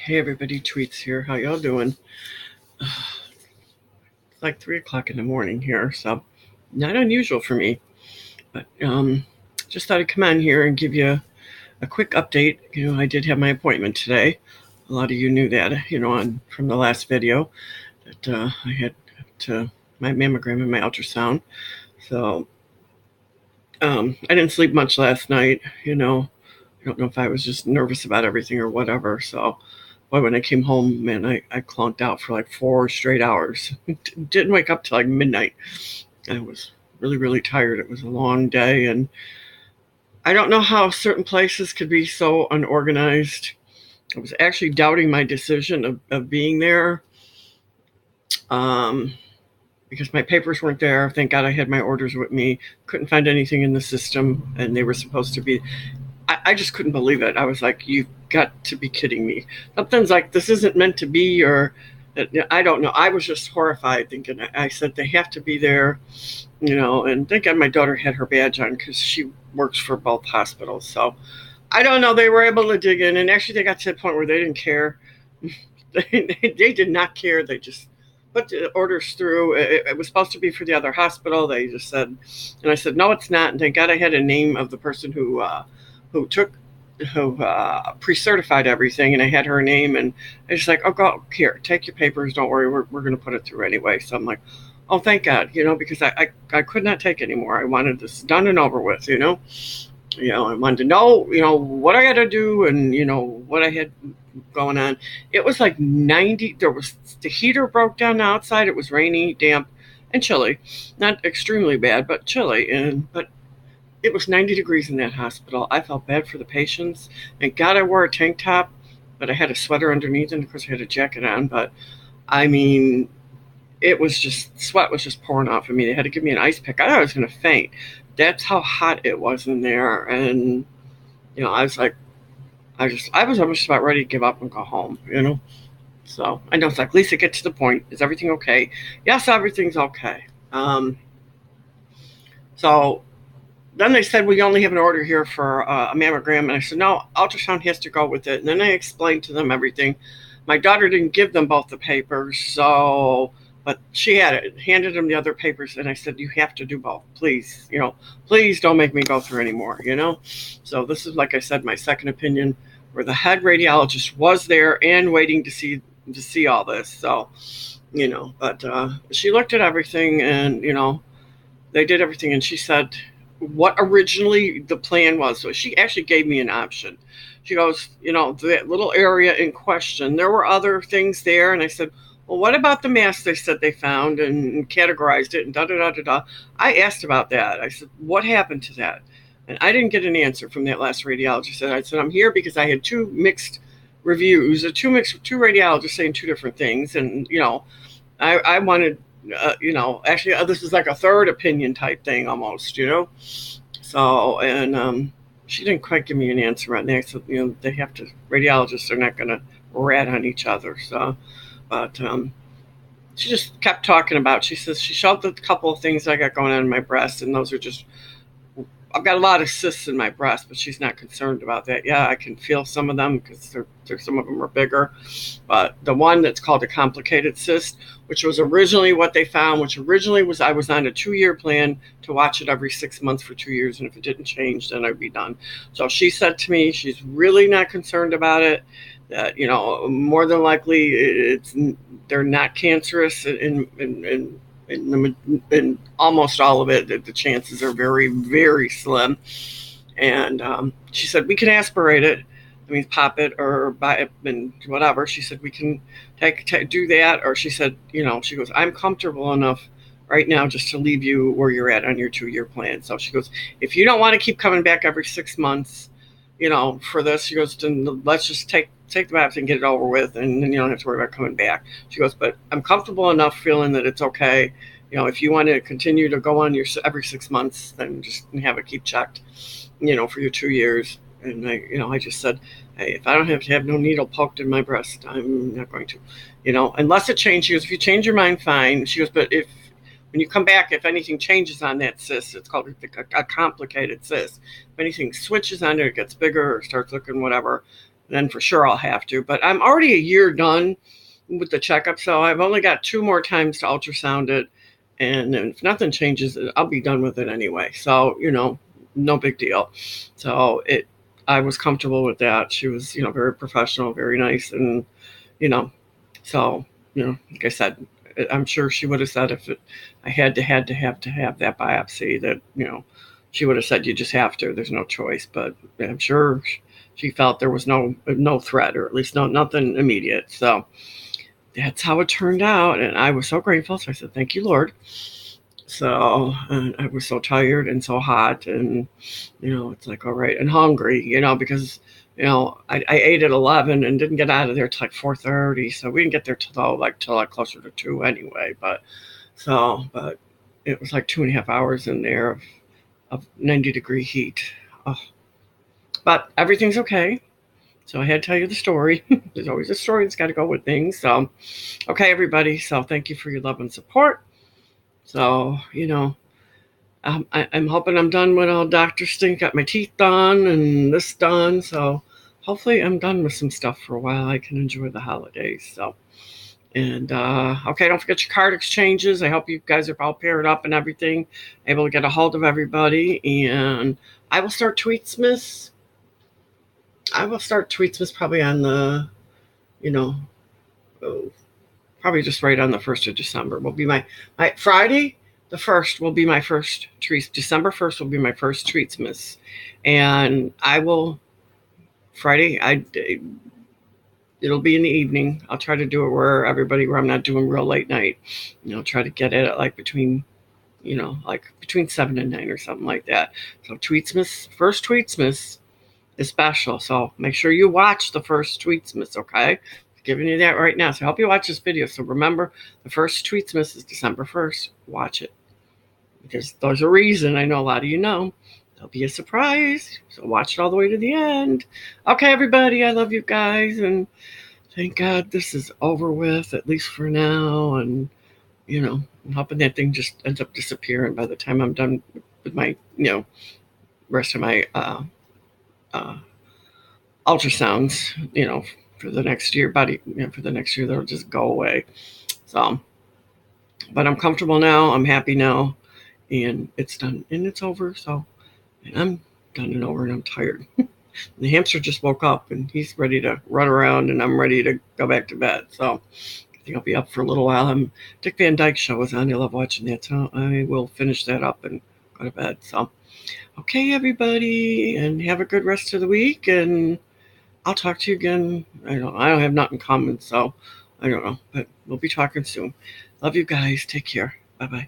Hey everybody, Tweets here. How y'all doing? It's like 3 o'clock in the morning here, so not unusual for me. But just thought I'd come on here and give you a quick update. I did have my appointment today. A lot of you knew that, from the last video that I had to my mammogram and my ultrasound. So I didn't sleep much last night. I don't know if I was just nervous about everything or whatever. So, boy, when I came home, man, I clunked out for like 4 straight hours. Didn't wake up till like midnight. I was really, really tired. It was a long day. And I don't know how certain places could be so unorganized. I was actually doubting my decision of being there um, because my papers weren't there. Thank God I had my orders with me. Couldn't find anything in the system, and they were supposed to be. I just couldn't believe it. I was like, you've got to be kidding me. Something's like, this isn't meant to be, or I don't know. I was just horrified thinking, I said, they have to be there, and thank God my daughter had her badge on because she works for both hospitals. So I don't know. They were able to dig in, and actually they got to the point where they didn't care. They did not care. They just put the orders through. It was supposed to be for the other hospital. They just said, and I said, no, it's not. And thank God I had a name of the person who pre-certified everything, and I had her name, and I was like, oh, go here, take your papers, don't worry, we're going to put it through anyway. So I'm like, oh, thank God, because I could not take anymore. I wanted this done and over with. I wanted to know, what I had to do, and what I had going on. It was like 90. The heater broke down outside. It was rainy, damp, and chilly. Not extremely bad, but chilly. But it was 90 degrees in that hospital. I felt bad for the patients. And God, I wore a tank top, but I had a sweater underneath, and of course I had a jacket on. But I mean, it was just, sweat was just pouring off of me. They had to give me an ice pick. I thought I was going to faint. That's how hot it was in there. And, I was like, I was almost about ready to give up and go home. So I know it's like, Lisa, get to the point. Is everything okay? Yes, everything's okay. So then they said, we only have an order here for a mammogram. And I said, no, ultrasound has to go with it. And then I explained to them everything. My daughter didn't give them both the papers, but she had it, handed them the other papers. And I said, you have to do both, please. Please don't make me go through anymore, So this is, like I said, my second opinion, where the head radiologist was there and waiting to see all this. So, but she looked at everything, and, they did everything. And she said, what originally the plan was. So she actually gave me an option. She goes, that little area in question, there were other things there. And I said, well, what about the mask they said they found and categorized it and da-da-da-da-da. I asked about that. I said, what happened to that? And I didn't get an answer from that last radiologist. I said, I'm here because I had two mixed reviews, two radiologists saying two different things. And, I wanted, actually, this is like a third opinion type thing almost, So, and she didn't quite give me an answer on that. So, they have to, radiologists are not going to rat on each other. So, but she just kept talking about, she says she showed a couple of things I got going on in my breast, and those are just, I've got a lot of cysts in my breast, but she's not concerned about that. Yeah, I can feel some of them because some of them are bigger. But the one that's called a complicated cyst, which was originally what they found, which originally was, I was on a 2-year plan to watch it every 6 months for 2 years. And if it didn't change, then I'd be done. So she said to me, she's really not concerned about it. That, more than likely they're not cancerous in almost all of it. The chances are very, very slim. And she said, we can aspirate it. I mean, pop it or buy it and whatever. She said, we can do that. Or she said, she goes, I'm comfortable enough right now just to leave you where you're at on your 2-year plan. So she goes, if you don't want to keep coming back every 6 months, for this, she goes, then let's just take the biopsy and get it over with, and then you don't have to worry about coming back. She goes, but I'm comfortable enough feeling that it's okay. If you want to continue to go on your every 6 months, then just have it keep checked, for your 2 years. And I just said, hey, if I don't have to have no needle poked in my breast, I'm not going to, unless it changes. She goes, if you change your mind, fine. She goes, but when you come back, if anything changes on that cyst, it's called a complicated cyst. If anything switches on it, it gets bigger or starts looking whatever, then for sure I'll have to. But I'm already a year done with the checkup, so I've only got 2 more times to ultrasound it. And if nothing changes, I'll be done with it anyway. So, no big deal. So I was comfortable with that. She was, very professional, very nice. And, you know, so, like I said, I'm sure she would have said if I had to have that biopsy that, she would have said, you just have to, there's no choice. But I'm sure she felt there was no threat, or at least nothing immediate. So that's how it turned out. And I was so grateful. So I said, thank you, Lord. So, and I was so tired and so hot, and, it's like, all right, and hungry, because, I ate at 11 and didn't get out of there till like 4:30. So we didn't get there till closer to 2 anyway. But it was like 2.5 hours in there of 90-degree heat. Oh. But everything's okay. So I had to tell you the story. There's always a story that's got to go with things. So, okay, everybody. So thank you for your love and support. So, I'm hoping I'm done with all Dr. Stink. Got my teeth done and this done. So hopefully I'm done with some stuff for a while. I can enjoy the holidays. So, and okay, don't forget your card exchanges. I hope you guys are all paired up and everything, able to get a hold of everybody. And I will start Tweetsmith. Probably on the, probably just right on the 1st of December will be my Friday. The 1st will be my first treats. December 1st will be my first Tweetsmith. And I will, Friday, it'll be in the evening. I'll try to do it where I'm not doing real late night. Try to get it at like between 7 and 9 or something like that. So first Tweetsmith is special. So make sure you watch the first Tweetsmith, okay? I'm giving you that right now. So I hope you watch this video. So remember, the first Tweetsmith is December 1st. Watch it. Because there's a reason. I know a lot of you know. There'll be a surprise. So watch it all the way to the end. Okay, everybody. I love you guys. And thank God this is over with, at least for now. And, I'm hoping that thing just ends up disappearing by the time I'm done with my, rest of my ultrasounds, for the next year. For the next year, they'll just go away. So, but I'm comfortable now. I'm happy now. And it's done and it's over. So, and I'm done and over and I'm tired. The hamster just woke up and he's ready to run around and I'm ready to go back to bed. So I think I'll be up for a little while. Dick Van Dyke Show was on. I love watching that. So I will finish that up and go to bed. So, okay, everybody, and have a good rest of the week. And I'll talk to you again. I don't have nothing coming. So I don't know, but we'll be talking soon. Love you guys. Take care. Bye-bye.